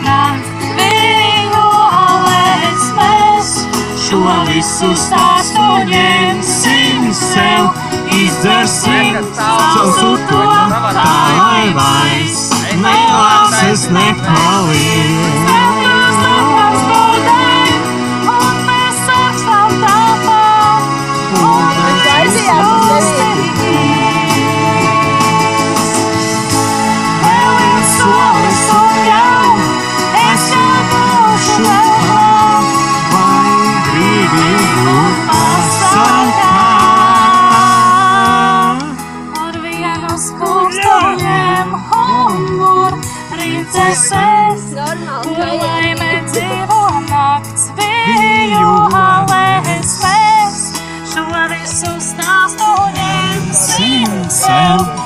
nakt, viņu alēs mēs. Šo visu stāstu ņemsim sev, izdzersim sausu to, tā lai vairs nelāses nepaliek. Svētās nākās būdēm, un mēs sākstam tāpāt, un mēs aizjām tevi. Vēl viens solis un jau, es jau būšu vēl, vai gribi būt pasaulē. Ar vienu skūpstoņiem humor princesēs, kur laime dzīvo nakts viņu alēs mēs. Šo visu stāstu ņemsim sev.